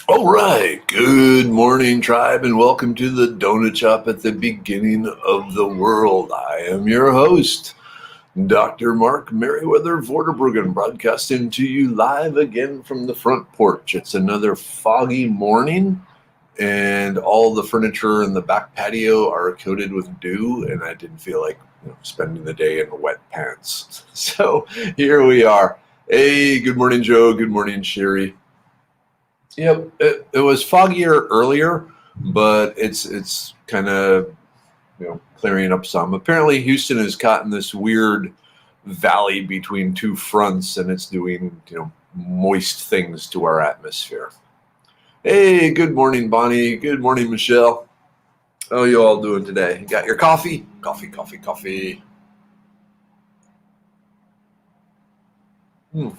All right. Good morning, tribe, and welcome to the Donut Shop at the beginning of the world. I am your host, Dr. Mark Merriweather Vorderbruggen, broadcasting to you live again from the front porch. It's another foggy morning, and all the furniture in the back patio are coated with dew, and I didn't feel like spending the day in wet pants. So here we are. Hey, good morning, Joe. Good morning, Sherry. Yep, it was foggier earlier, but it's kind of clearing up some. Apparently, Houston has caught in this weird valley between two fronts, and it's doing moist things to our atmosphere. Hey, good morning, Bonnie. Good morning, Michelle. How are you all doing today? You got your coffee? Coffee. I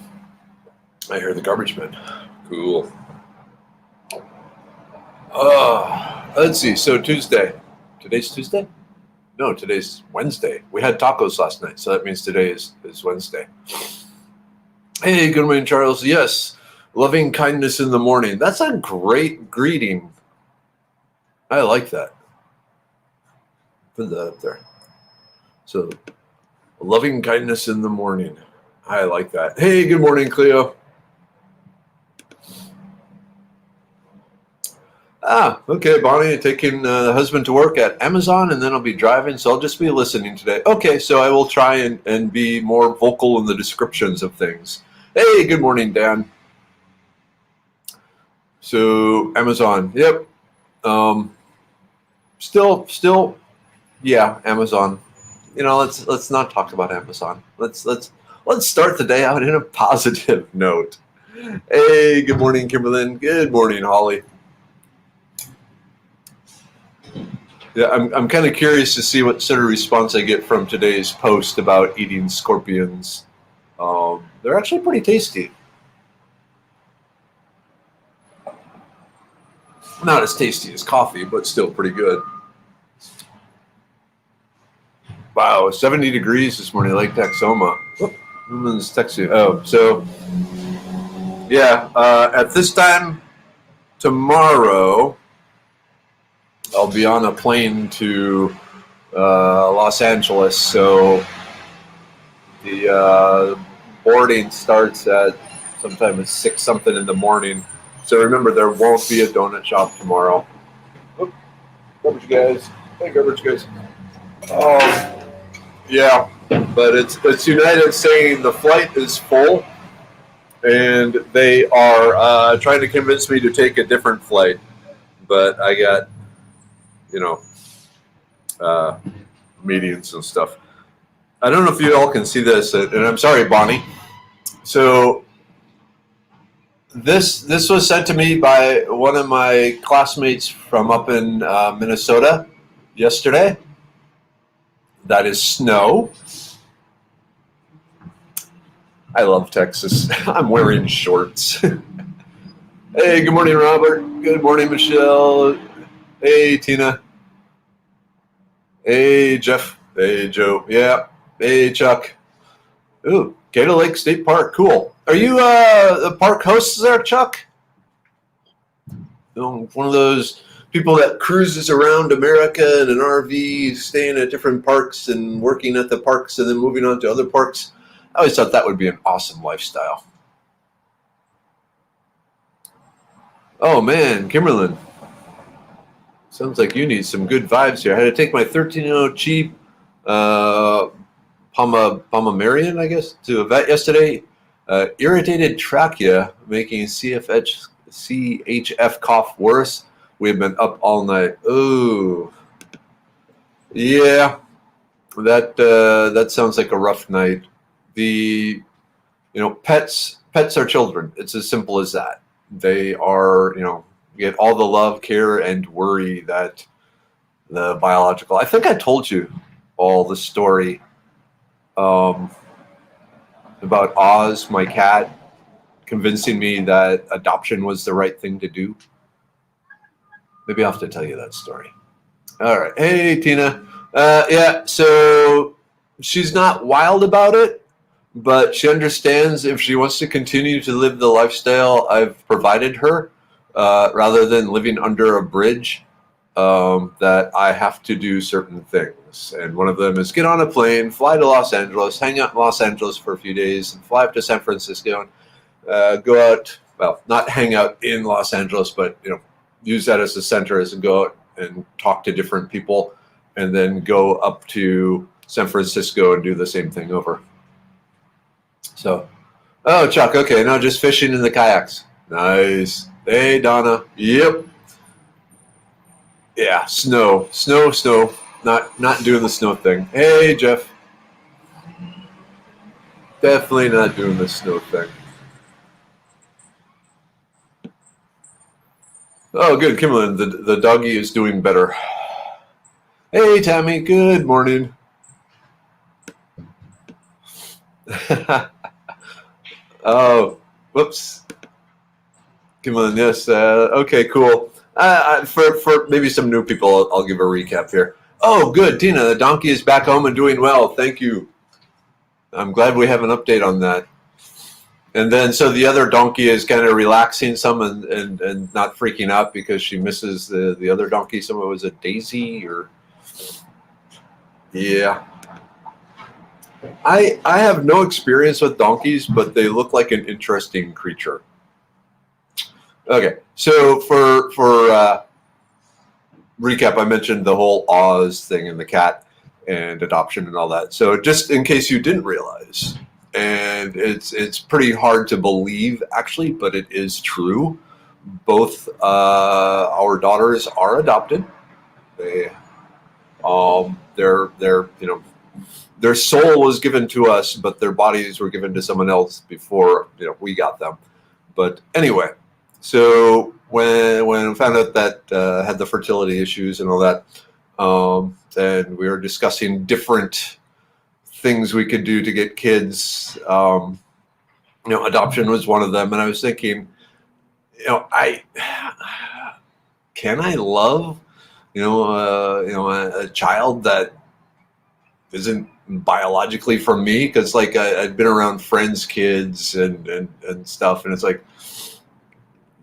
hear the garbage man. Cool. Let's see. So Tuesday. Today's Tuesday? No, today's Wednesday. We had tacos last night, so that means today is Wednesday. Hey, good morning, Charles. Yes, loving kindness in the morning. That's a great greeting. I like that. Put that up there. So, loving kindness in the morning. I like that. Hey, good morning, Cleo. Okay, Bonnie, taking the husband to work at Amazon, and then I'll be driving, so I'll just be listening today. Okay, so I will try and be more vocal in the descriptions of things. Hey, good morning, Dan. So, Amazon, yep. Still, yeah, Amazon. Let's not talk about Amazon. Let's start the day out in a positive note. Hey, good morning, Kimberlyn. Good morning, Holly. Yeah, I'm kind of curious to see what sort of response I get from today's post about eating scorpions. They're actually pretty tasty. Not as tasty as coffee, but still pretty good. Wow, 70 degrees this morning, Lake Texoma. Someone's texting. Oh, so yeah, at this time tomorrow, I'll be on a plane to Los Angeles, so the boarding starts at sometime at 6 something in the morning. So remember, there won't be a donut shop tomorrow. Oop, garbage guys. Hey, garbage guys. Yeah, but it's United saying the flight is full, and they are trying to convince me to take a different flight. But I got meetings and stuff. I don't know if you all can see this, and I'm sorry, Bonnie. So this was sent to me by one of my classmates from up in Minnesota yesterday. That is snow. I love Texas. I'm wearing shorts. Hey, good morning, Robert. Good morning, Michelle. Hey, Tina. Hey, Jeff. Hey, Joe. Yeah. Hey, Chuck. Ooh, Gator Lake State Park. Cool. Are you the park hosts there, Chuck? One of those people that cruises around America in an RV, staying at different parks and working at the parks and then moving on to other parks. I always thought that would be an awesome lifestyle. Oh, man, Kimberlyn. Sounds like you need some good vibes here. I had to take my 13-year-old cheap Pomamerian, I guess, to a vet yesterday. Irritated trachea, making CHF cough worse. We've been up all night. Ooh. Yeah, that sounds like a rough night. Pets are children. It's as simple as that. They are, get all the love, care, and worry that the biological. I think I told you all the story about Oz, my cat, convincing me that adoption was the right thing to do. Maybe I'll have to tell you that story. All right. Hey, Tina. Yeah, so she's not wild about it, but she understands if she wants to continue to live the lifestyle I've provided her, rather than living under a bridge, that I have to do certain things. And one of them is get on a plane, fly to Los Angeles, hang out in Los Angeles for a few days, and fly up to San Francisco and go out. Well, not hang out in Los Angeles, but use that as a center, as and go out and talk to different people, and then go up to San Francisco and do the same thing over. So, oh, Chuck, okay, no, just fishing in the kayaks. Nice. Hey, Donna. Yep. Yeah, snow. Not doing the snow thing. Hey, Jeff. Definitely not doing the snow thing. Oh, good, Kimberlyn. The doggy is doing better. Hey, Tammy. Good morning. Oh, whoops. Kimberlyn, yes. Okay, cool. For maybe some new people, I'll give a recap here. Oh, good, Tina. The donkey is back home and doing well. Thank you. I'm glad we have an update on that. And then, so the other donkey is kind of relaxing some and not freaking out because she misses the other donkey. Some of it was a Daisy or... Yeah. I have no experience with donkeys, but they look like an interesting creature. Okay, so for recap, I mentioned the whole Oz thing and the cat and adoption and all that. So just in case you didn't realize, and it's pretty hard to believe actually, but it is true. Both our daughters are adopted. They're their soul was given to us, but their bodies were given to someone else before we got them. But anyway, so when we found out that had the fertility issues and all that, and we were discussing different things we could do to get kids. Adoption was one of them, and I was thinking, can I love, a child that isn't biologically from me? Because I'd been around friends' kids and stuff, and it's like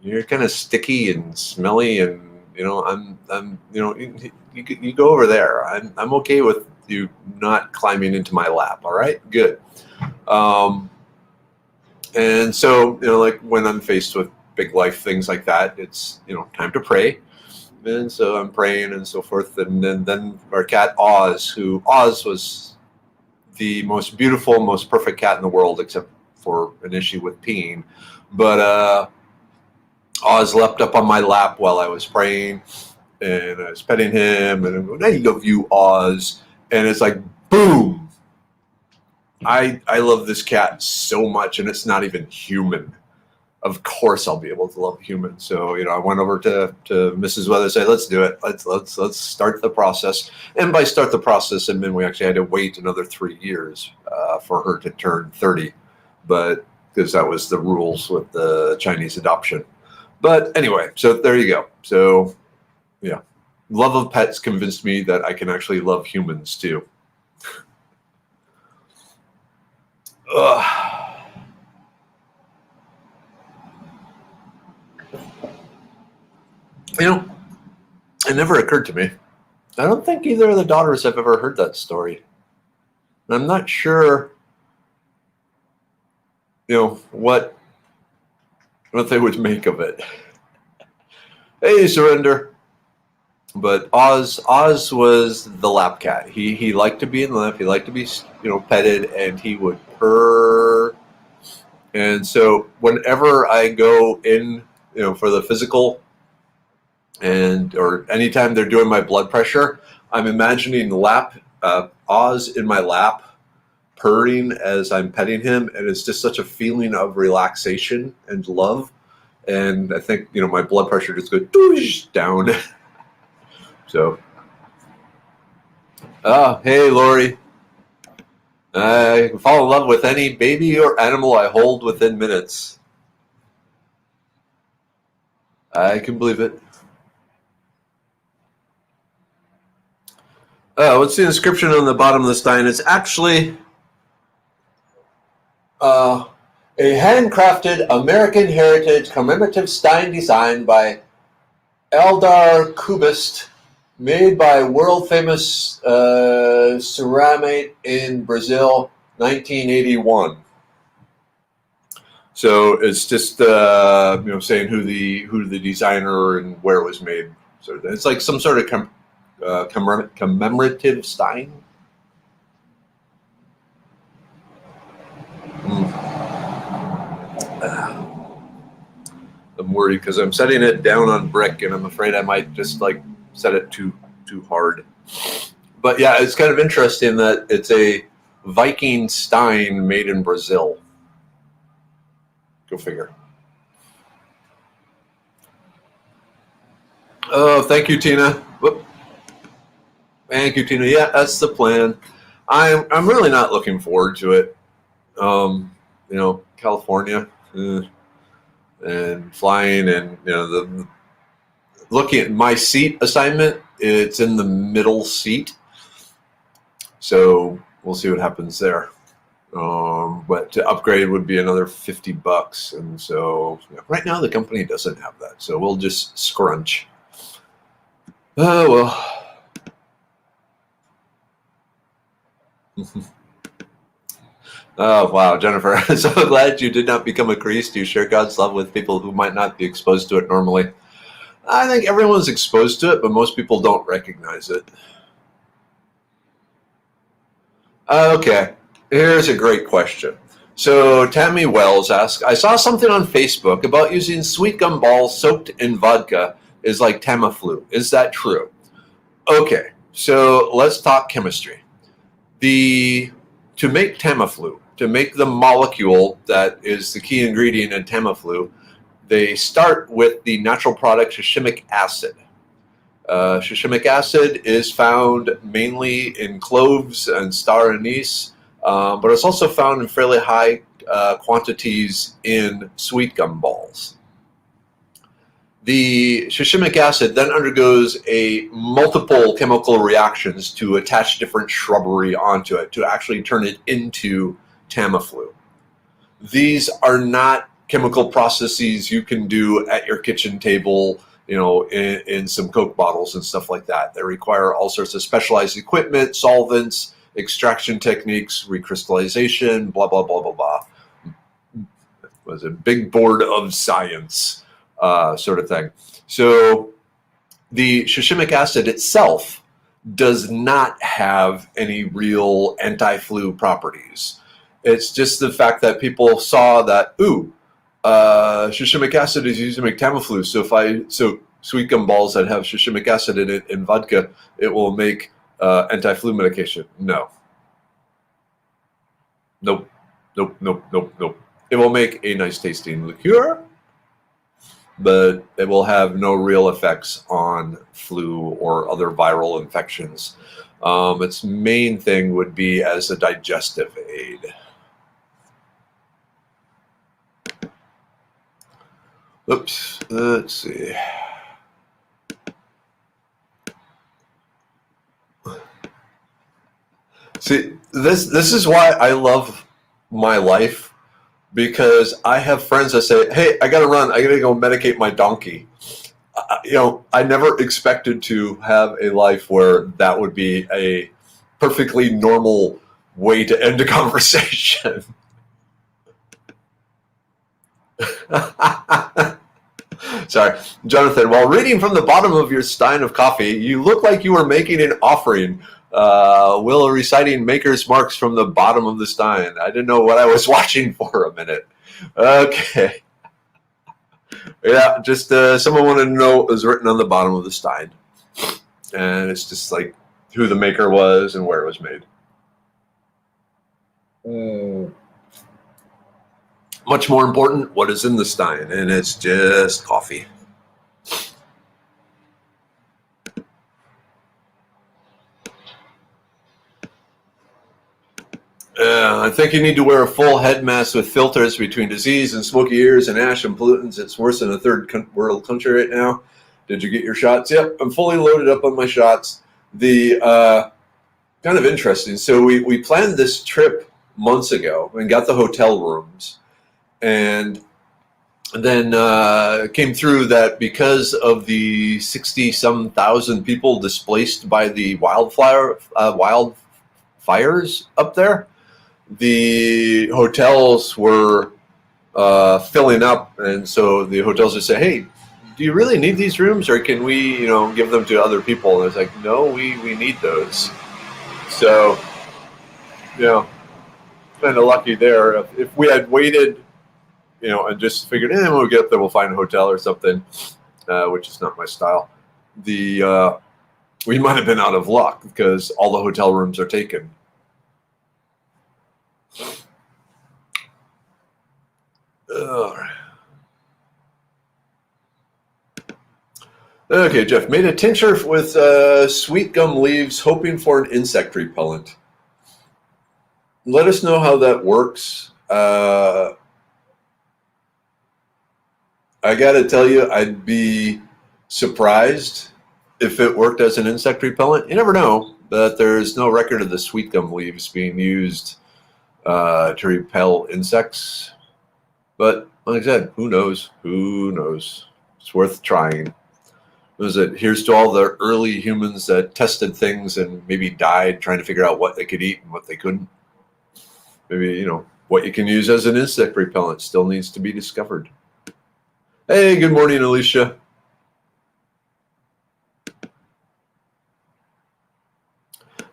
you're kind of sticky and smelly, and I'm you go over there. I'm okay with you not climbing into my lap. All right, good. And so when I'm faced with big life things like that, it's time to pray. And so I'm praying and so forth. And then our cat Oz was the most beautiful, most perfect cat in the world, except for an issue with peeing. But Oz leapt up on my lap while I was praying, and I was petting him, and I'm going, "I love you, Oz." And it's like, boom! I love this cat so much, and it's not even human. Of course, I'll be able to love humans. So I went over to Mrs. Weather and said, "Let's do it. Let's start the process." And by start the process, I mean we actually had to wait another 3 years for her to turn 30, but because that was the rules with the Chinese adoption. But anyway, so there you go. So yeah, love of pets convinced me that I can actually love humans too. Ugh. It never occurred to me. I don't think either of the daughters have ever heard that story. And I'm not sure, what they would make of it. Hey, Surrender. But Oz was the lap cat. He liked to be in the lap. He liked to be, petted, and he would purr. And so whenever I go in, for the physical, or anytime they're doing my blood pressure, I'm imagining Oz in my lap, purring as I'm petting him, and it's just such a feeling of relaxation and love. And I think my blood pressure just goes doosh down. So, hey, Lori. I can fall in love with any baby or animal I hold within minutes. I can believe it. What's the inscription on the bottom of the stein? It's actually a handcrafted American heritage commemorative stein designed by Eldar Cubist, made by world famous ceramite in Brazil, 1981. So it's just saying who the designer and where it was made. So it's like some sort of commemorative stein. I'm worried because I'm setting it down on brick, and I'm afraid I might just like set it too hard. But yeah, it's kind of interesting that it's a Viking stein made in Brazil. Go figure. Oh, thank you, Tina. Whoop. Thank you, Tina. Yeah, that's the plan. I'm really not looking forward to it. California and flying, and looking at my seat assignment, it's in the middle seat. So we'll see what happens there. But to upgrade would be another $50, and so right now the company doesn't have that, so we'll just scrunch. Oh well. Oh wow, Jennifer! I'm so glad you did not become a priest. You share God's love with people who might not be exposed to it normally. I think everyone's exposed to it, but most people don't recognize it. Okay. Here's a great question. So Tammy Wells asks, I saw something on Facebook about using sweet gum balls soaked in vodka is like Tamiflu. Is that true? Okay, so let's talk chemistry. To make Tamiflu, to make the molecule that is the key ingredient in Tamiflu, they start with the natural product shishimic acid. Shishimic acid is found mainly in cloves and star anise, but it's also found in fairly high quantities in sweet gum balls. The shishimic acid then undergoes multiple chemical reactions to attach different shrubbery onto it to actually turn it into Tamiflu. These are not chemical processes you can do at your kitchen table, in some Coke bottles and stuff like that. They require all sorts of specialized equipment, solvents, extraction techniques, recrystallization, blah, blah, blah, blah, blah. It was a big board of science sort of thing. So the shishimic acid itself does not have any real anti-flu properties. It's just the fact that people saw that, shishimic acid is used to make Tamiflu. So sweet gum balls that have shishimic acid in it in vodka, it will make anti-flu medication. No. Nope. It will make a nice tasting liqueur, but it will have no real effects on flu or other viral infections. Its main thing would be as a digestive aid. Oops, let's see. See, this is why I love my life, because I have friends that say, hey, I gotta run, I gotta go medicate my donkey. I never expected to have a life where that would be a perfectly normal way to end a conversation. Sorry, Jonathan, while reading from the bottom of your stein of coffee, you look like you were making an offering. Will reciting maker's marks from the bottom of the stein. I didn't know what I was watching for a minute. Okay. Yeah, just someone wanted to know what was written on the bottom of the stein. And it's just like who the maker was and where it was made. Much more important, what is in the stein, and it's just coffee. I think you need to wear a full head mask with filters between disease and smoky ears and ash and pollutants. It's worse than a third world country right now. Did you get your shots? Yep, I'm fully loaded up on my shots. The kind of interesting. So we planned this trip months ago and got the hotel rooms, and then came through that because of the 60-some thousand people displaced by the wildfires up there, the hotels were filling up, and so the hotels would say, "Hey, do you really need these rooms, or can we, give them to other people?" And it's like, "No, we need those." So, kind of lucky there. If we had waited, and just figured, when we get there, we'll find a hotel or something, which is not my style. We might have been out of luck because all the hotel rooms are taken. Okay, Jeff, made a tincture with sweet gum leaves, hoping for an insect repellent. Let us know how that works. I got to tell you, I'd be surprised if it worked as an insect repellent. You never know, but there's no record of the sweet gum leaves being used to repel insects. But like I said, who knows? Who knows? It's worth trying. Here's to all the early humans that tested things and maybe died trying to figure out what they could eat and what they couldn't. Maybe, what you can use as an insect repellent still needs to be discovered. Hey, good morning, Alicia.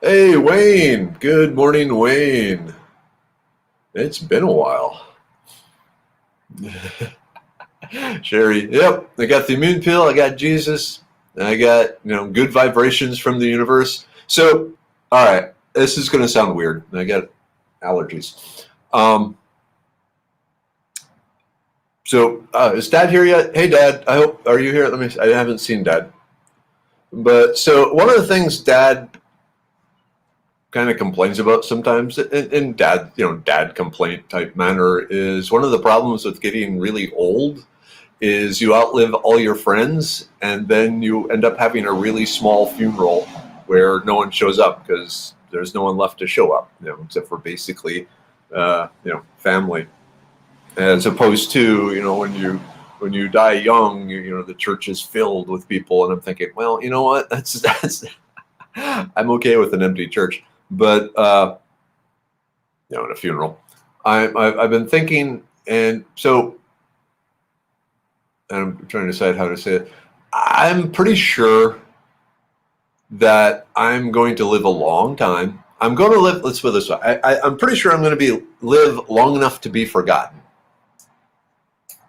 Hey, Wayne. Good morning, Wayne. It's been a while. Sherry, yep, I got the immune pill, I got Jesus, and I got, good vibrations from the universe. So, all right, this is going to sound weird. I got allergies. So, is Dad here yet? Hey, Dad, are you here? I haven't seen Dad. But, so, one of the things Dad kind of complains about sometimes, in dad complaint type manner, is one of the problems with getting really old is you outlive all your friends, and then you end up having a really small funeral where no one shows up because there's no one left to show up, except for basically, family. As opposed to, when you die young, the church is filled with people, and I'm thinking, well, you know what? That's I'm okay with an empty church, but in a funeral, I've been thinking, and so. And I'm trying to decide how to say it. I'm pretty sure that I'm going to live a long time. I'm going to live, let's put it this way. I'm pretty sure I'm going to live long enough to be forgotten.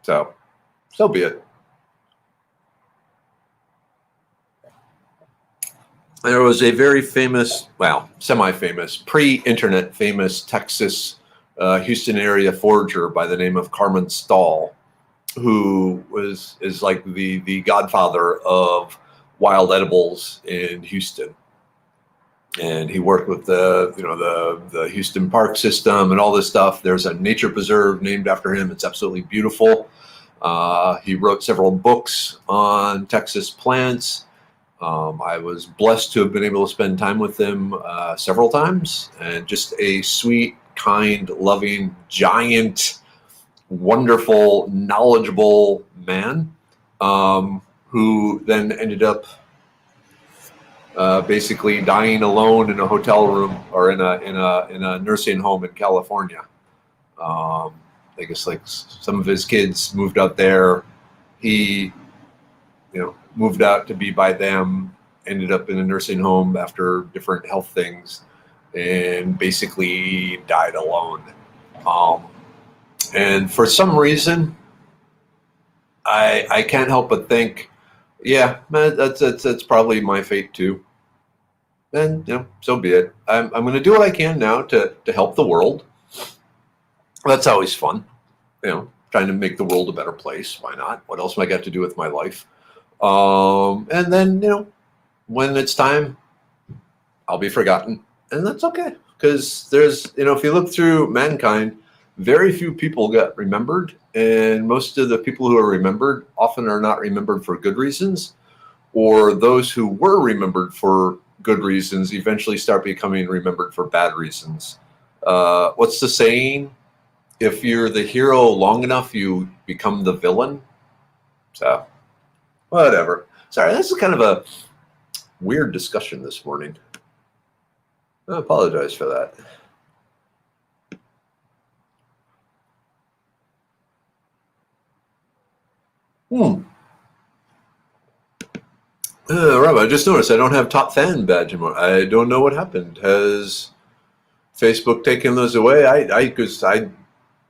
So be it. There was a very famous, semi-famous, pre-internet famous Texas, Houston area forager by the name of Carmen Stahl, who is like the godfather of wild edibles in Houston, and he worked with the Houston Park system and all this stuff. There's a nature preserve named after him. It's absolutely beautiful. He wrote several books on Texas plants. I was blessed to have been able to spend time with him several times, and just a sweet, kind, loving, giant, wonderful, knowledgeable man, who then ended up basically dying alone in a hotel room or in a nursing home in California. I guess like some of his kids moved out there. He, moved out to be by them, ended up in a nursing home after different health things, and basically died alone. And for some reason, I can't help but think, yeah, man, that's probably my fate too. And so be it. I'm going to do what I can now to help the world. That's always fun, trying to make the world a better place. Why not? What else am I got to do with my life? And then when it's time, I'll be forgotten, and that's okay. Because there's if you look through mankind, very few people got remembered, and most of the people who are remembered often are not remembered for good reasons, or those who were remembered for good reasons eventually start becoming remembered for bad reasons. What's the saying? If you're the hero long enough, you become the villain. So, whatever. Sorry, this is kind of a weird discussion this morning. I apologize for that. Rob, I just noticed I don't have top fan badge anymore. I don't know what happened. Has Facebook taken those away? I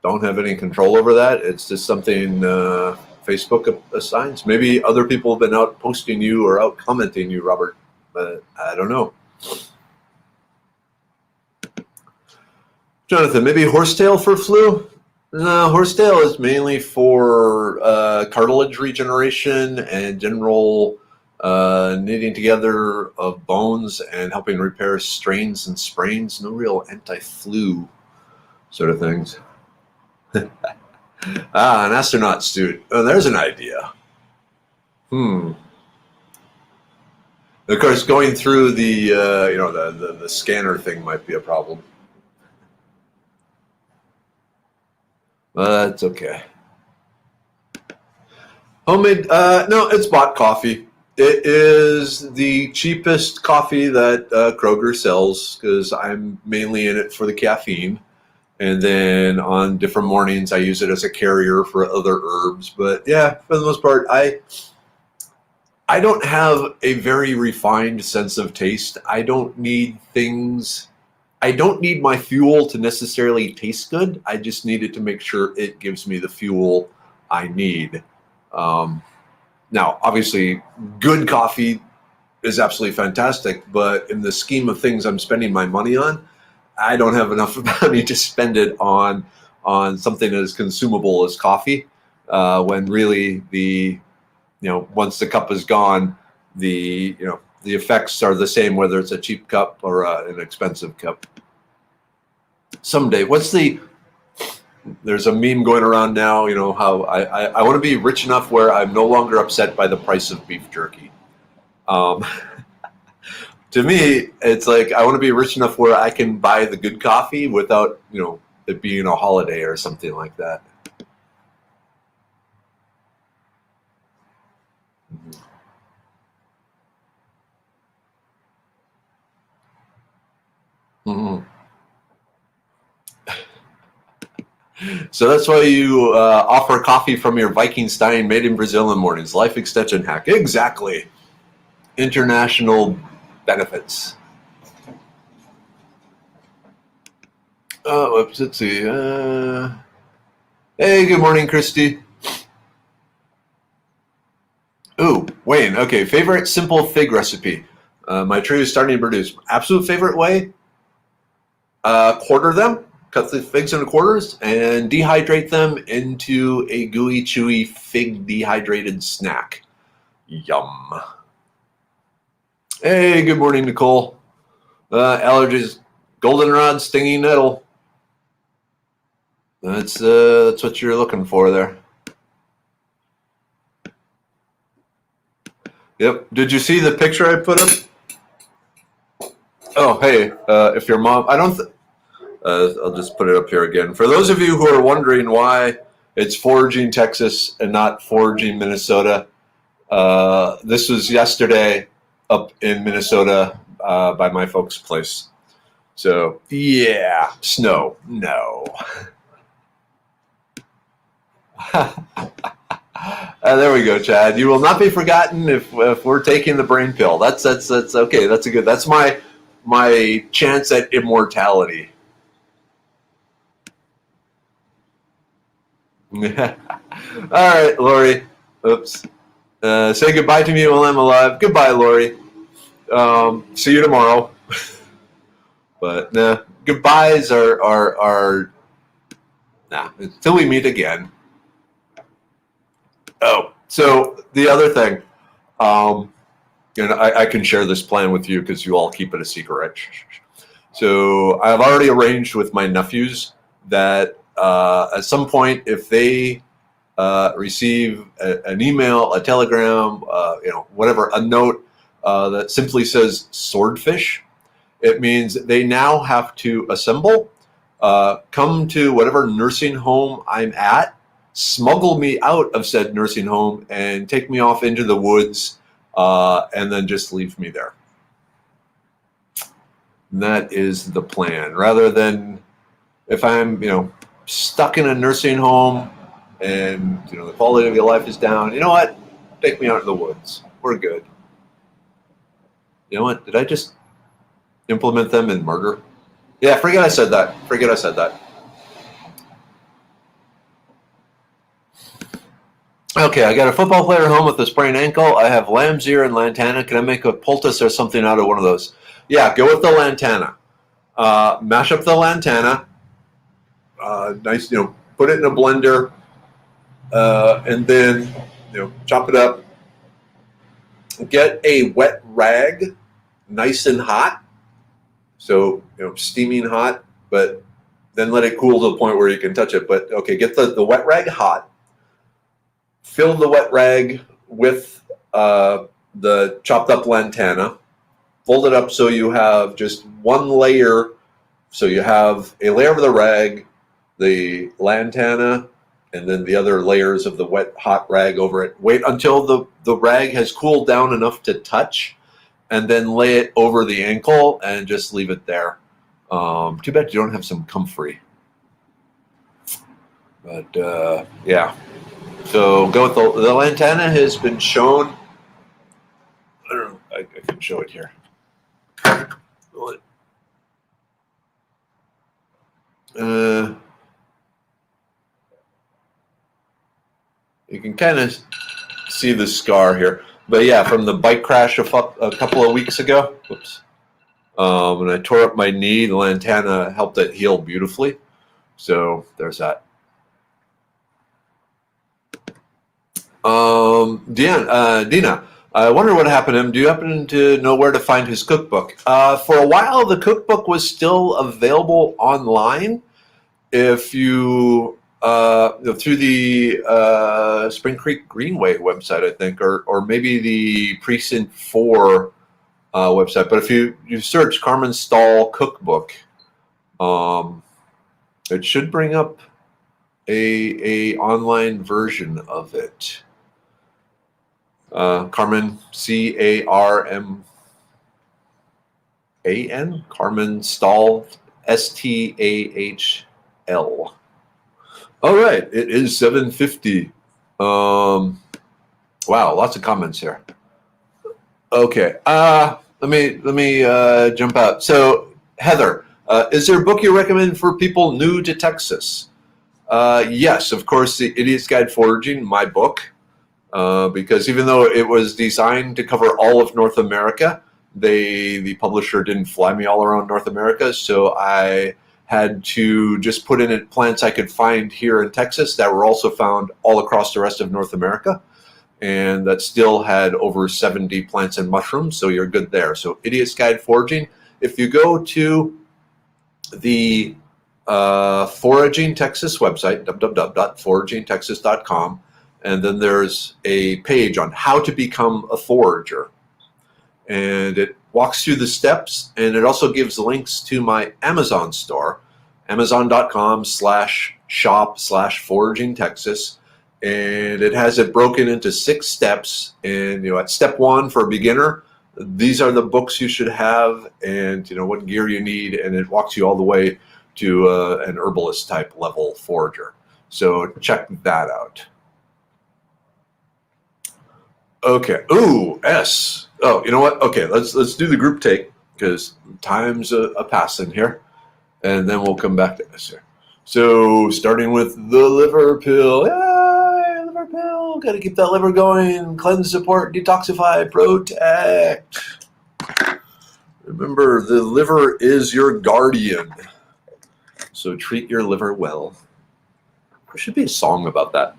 don't have any control over that. It's just something Facebook assigns. Maybe other people have been out posting you or out commenting you, Robert, but I don't know. Jonathan, maybe horsetail for flu? No, horsetail is mainly for cartilage regeneration and general knitting together of bones and helping repair strains and sprains. No real anti-flu sort of things. An astronaut suit. Oh, there's an idea. Of course, going through the the scanner thing might be a problem. That's okay. Homemade? No, it's bought coffee. It is the cheapest coffee that Kroger sells because I'm mainly in it for the caffeine. And then on different mornings, I use it as a carrier for other herbs. But yeah, for the most part, I don't have a very refined sense of taste. I don't need things. I don't need my fuel to necessarily taste good. I just need it to make sure it gives me the fuel I need. Now, obviously, good coffee is absolutely fantastic, but in the scheme of things I'm spending my money on, I don't have enough money to spend it on something as consumable as coffee. When really once the cup is gone, the effects are the same whether it's a cheap cup or an expensive cup. Someday, there's a meme going around now, how I want to be rich enough where I'm no longer upset by the price of beef jerky. To me, it's like I want to be rich enough where I can buy the good coffee without, it being a holiday or something like that. Mm-hmm. So that's why you offer coffee from your Viking Stein made in Brazil in the mornings. Life extension hack. Exactly. International benefits. Oh, let's see. Hey, good morning, Christy. Ooh, Wayne. Okay, favorite simple fig recipe. My tree is starting to produce. Absolute favorite way? Quarter them. Cut the figs into quarters and dehydrate them into a gooey, chewy fig dehydrated snack. Yum. Hey, good morning, Nicole. Allergies, goldenrod, stinging nettle. That's what you're looking for there. Yep. Did you see the picture I put up? Oh, hey, if your mom, I'll just put it up here again. For those of you who are wondering why it's Foraging Texas and not Foraging Minnesota, this was yesterday up in Minnesota by my folks' place. So, yeah, snow, no. There we go, Chad. You will not be forgotten if we're taking the brain pill. That's okay. That's good. That's my chance at immortality. All right, Lori. Oops. Say goodbye to me while I'm alive. Goodbye, Lori. See you tomorrow. But nah, goodbyes are until we meet again. Oh, so the other thing, I can share this plan with you because you all keep it a secret. So I've already arranged with my nephews that at some point, if they receive an email, a telegram, whatever, a note that simply says swordfish. It means they now have to assemble, come to whatever nursing home I'm at, smuggle me out of said nursing home, and take me off into the woods, and then just leave me there. And that is the plan. Rather than if I'm, stuck in a nursing home and, the quality of your life is down, you know what? Take me out in the woods. We're good. You know what? Did I just implement them in murder? Yeah, forget I said that. Okay, I got a football player home with a sprained ankle. I have lamb's ear and lantana. Can I make a poultice or something out of one of those? Yeah, go with the lantana. Mash up the lantana. Nice, put it in a blender, and then, chop it up. Get a wet rag, nice and hot. So, steaming hot, but then let it cool to the point where you can touch it. But, okay, get the wet rag hot. Fill the wet rag with the chopped up lantana. Fold it up so you have just one layer. So you have a layer of the rag, the lantana, and then the other layers of the wet, hot rag over it. Wait until the rag has cooled down enough to touch, and then lay it over the ankle and just leave it there. Too bad you don't have some comfrey. But, yeah. So go with the lantana has been shown. I don't know. I can show it here. You can kind of see the scar here. But yeah, from the bike crash a couple of weeks ago, when I tore up my knee, the lantana helped it heal beautifully. So there's that. Dina, I wonder what happened to him. Do you happen to know where to find his cookbook? For a while, the cookbook was still available online. If you through the Spring Creek Greenway website, I think, or maybe the Precinct 4 website. But if you search Carmen Stahl cookbook, it should bring up a online version of it. Carmen, Carman, Carmen Stahl, Stahl. All right, it is 7:50. Wow, lots of comments here. Okay, let me jump out. So, Heather, is there a book you recommend for people new to Texas? Yes, of course, The Idiot's Guide Foraging, my book, because even though it was designed to cover all of North America, the publisher didn't fly me all around North America, so I had to just put in it plants I could find here in Texas that were also found all across the rest of North America, and that still had over 70 plants and mushrooms, so you're good there. So Idiot's Guide Foraging. If you go to the Foraging Texas website, www.foragingtexas.com, and then there's a page on how to become a forager. And it walks through the steps, and it also gives links to my Amazon store, amazon.com/shop/foragingtexas. And it has it broken into 6 steps. And, at step 1 for a beginner, these are the books you should have and, what gear you need. And it walks you all the way to an herbalist type level forager. So check that out. Okay. Ooh, S. Oh, you know what? Okay, let's do the group take because time's a passing here, and then we'll come back to S here. So starting with the liver pill. Yay, liver pill. Got to keep that liver going. Cleanse, support, detoxify, protect. Remember, the liver is your guardian. So treat your liver well. There should be a song about that.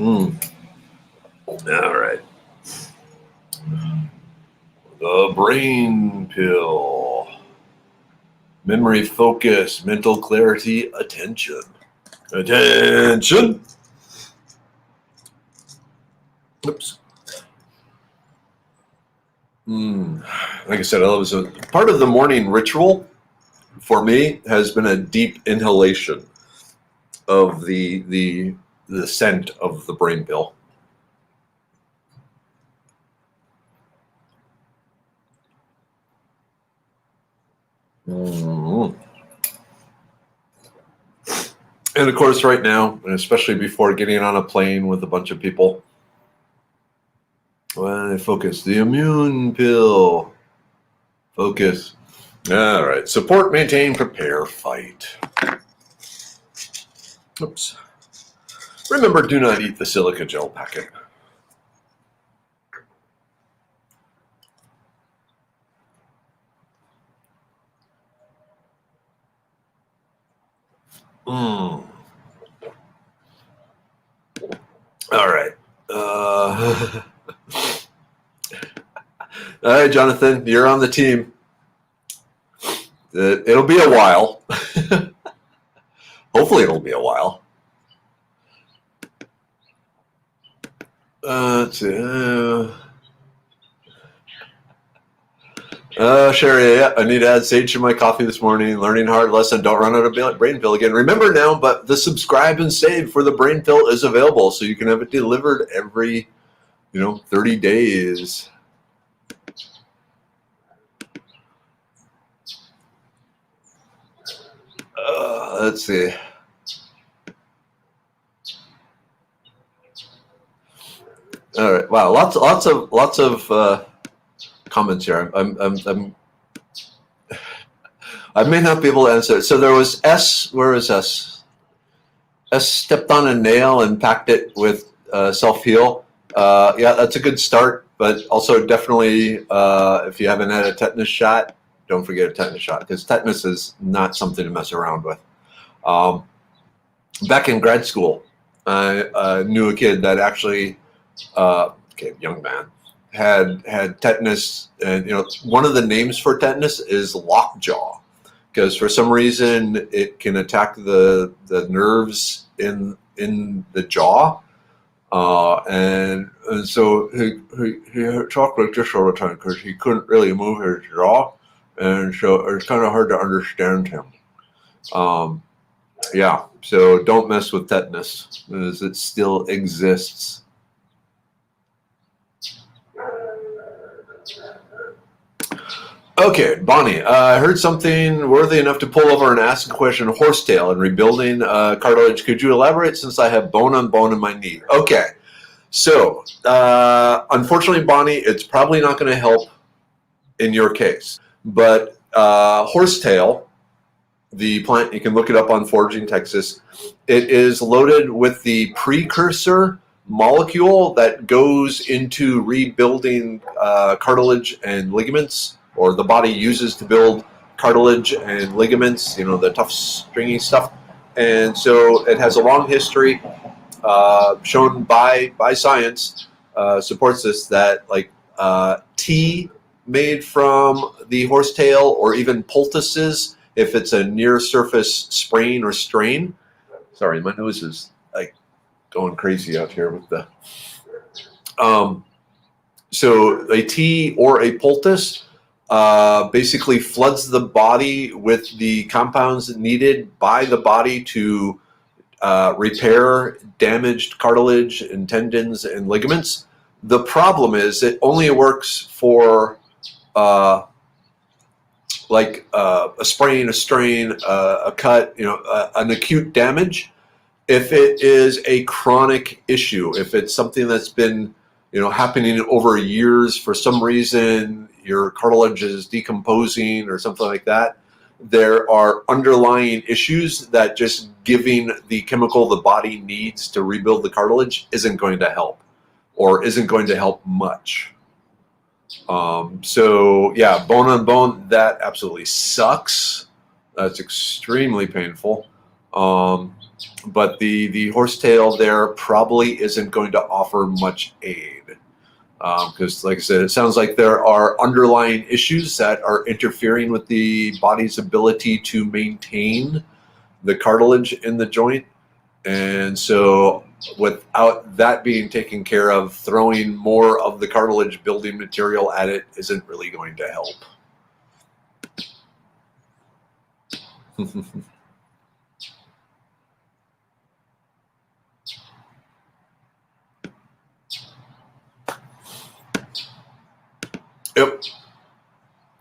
All right. The brain pill. Memory, focus, mental clarity, attention. Attention! Oops. Like I said, part of the morning ritual for me has been a deep inhalation of the scent of the brain pill. And of course, right now, and especially before getting on a plane with a bunch of people, focus. The immune pill. Focus. All right. Support, maintain, prepare, fight. Oops. Remember, do not eat the silica gel packet. All right. All right, Jonathan, you're on the team. It'll be a while. Hopefully it'll be a while. Sherry, yeah, I need to add sage to my coffee this morning. Learning hard lesson. Don't run out of brain pill again. Remember now, but the subscribe and save for the brain pill is available, so you can have it delivered every, 30 days. Let's see. All right. Wow. Lots of comments here. I may not be able to answer. So there was S. Where is S? S stepped on a nail and packed it with self-heal. Yeah, that's a good start. But also definitely, if you haven't had a tetanus shot, don't forget a tetanus shot, because tetanus is not something to mess around with. Back in grad school, I knew a kid that actually, young man, had tetanus, and one of the names for tetanus is lockjaw, because for some reason it can attack the nerves in the jaw, and so he talked like this all the time because he couldn't really move his jaw, and so it's kind of hard to understand him. Yeah, so don't mess with tetanus, as it still exists. Okay, Bonnie, I heard something worthy enough to pull over and ask a question. Horsetail and rebuilding cartilage. Could you elaborate, since I have bone on bone in my knee? Okay, so unfortunately, Bonnie, it's probably not going to help in your case. But horsetail, the plant, you can look it up on Foraging Texas. It is loaded with the precursor molecule that goes into rebuilding cartilage and ligaments, or the body uses to build cartilage and ligaments, the tough, stringy stuff. And so it has a long history shown by science, supports this, that tea made from the horsetail, or even poultices, if it's a near surface sprain or strain. Sorry, my nose is going crazy out here with the. So a tea or a poultice basically floods the body with the compounds needed by the body to repair damaged cartilage and tendons and ligaments. The problem is it only works for a sprain, a strain, a cut, an acute damage. If it is a chronic issue, if it's something that's been, happening over years, for some reason your cartilage is decomposing or something like that, there are underlying issues that just giving the chemical the body needs to rebuild the cartilage isn't going to help, or isn't going to help much. So yeah, bone on bone, that absolutely sucks. That's extremely painful. But the horsetail there probably isn't going to offer much aid. Because, like I said, it sounds like there are underlying issues that are interfering with the body's ability to maintain the cartilage in the joint. And so without that being taken care of, throwing more of the cartilage building material at it isn't really going to help. Yep.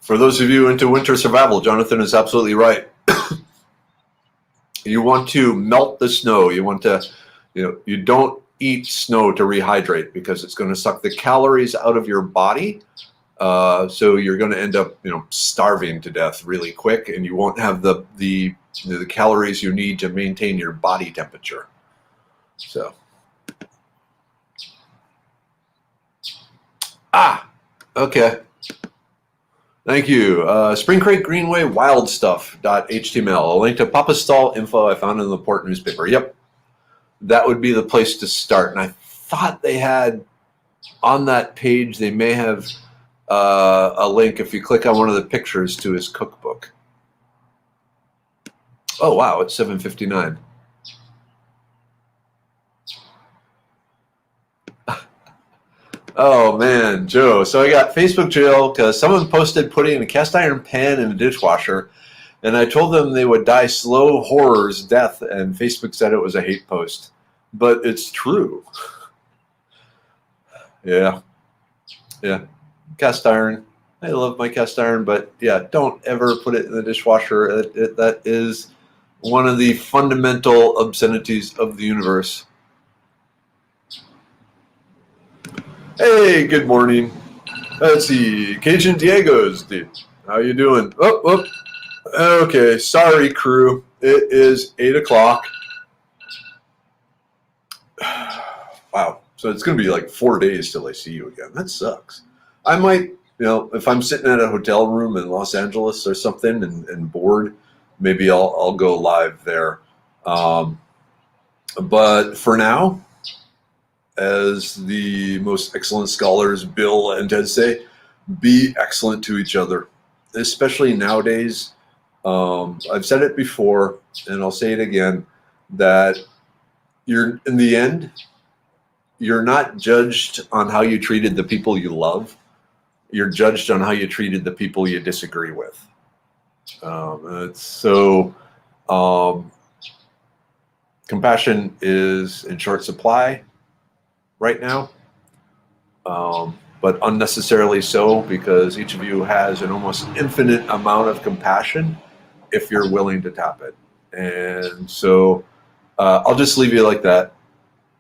For those of you into winter survival, Jonathan is absolutely right. You want to melt the snow. You want to, you don't eat snow to rehydrate because it's going to suck the calories out of your body. So you're going to end up, starving to death really quick, and you won't have the calories you need to maintain your body temperature. So, okay. Thank you. Spring Creek Greenway Wild Stuff.html. A link to Papa Stall info I found in the Port newspaper. Yep. That would be the place to start. And I thought they had on that page, they may have a link if you click on one of the pictures to his cookbook. Oh, wow. It's 7:59. Oh man, Joe. So I got Facebook jail because someone posted putting a cast iron pan in a dishwasher, and I told them they would die slow horrors death, and Facebook said it was a hate post. But it's true. Yeah. Cast iron. I love my cast iron, but yeah, don't ever put it in the dishwasher. That is one of the fundamental obscenities of the universe. Hey, good morning. Let's see, Cajun Diego's, dude. How you doing? Oh, okay. Sorry, crew. It is 8 o'clock. Wow. So it's going to be like 4 days till I see you again. That sucks. I might, if I'm sitting at a hotel room in Los Angeles or something and bored, maybe I'll go live there. But for now, as the most excellent scholars Bill and Ted say, be excellent to each other, especially nowadays. I've said it before, and I'll say it again, that in the end, you're not judged on how you treated the people you love. You're judged on how you treated the people you disagree with. Compassion is in short supply right now, but unnecessarily so, because each of you has an almost infinite amount of compassion if you're willing to tap it. And so I'll just leave you like that.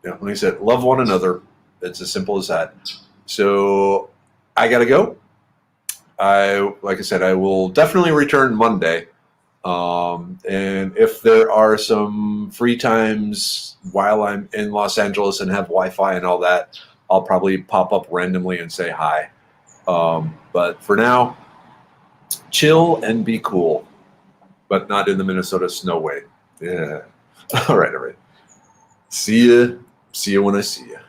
Like I said, love one another. It's as simple as that. So I gotta go. Like I said, I will definitely return Monday. And if there are some free times while I'm in Los Angeles and have Wi-Fi and all that, I'll probably pop up randomly and say hi. But for now, chill and be cool, but not in the Minnesota snow way. Yeah. All right. See you when I see you.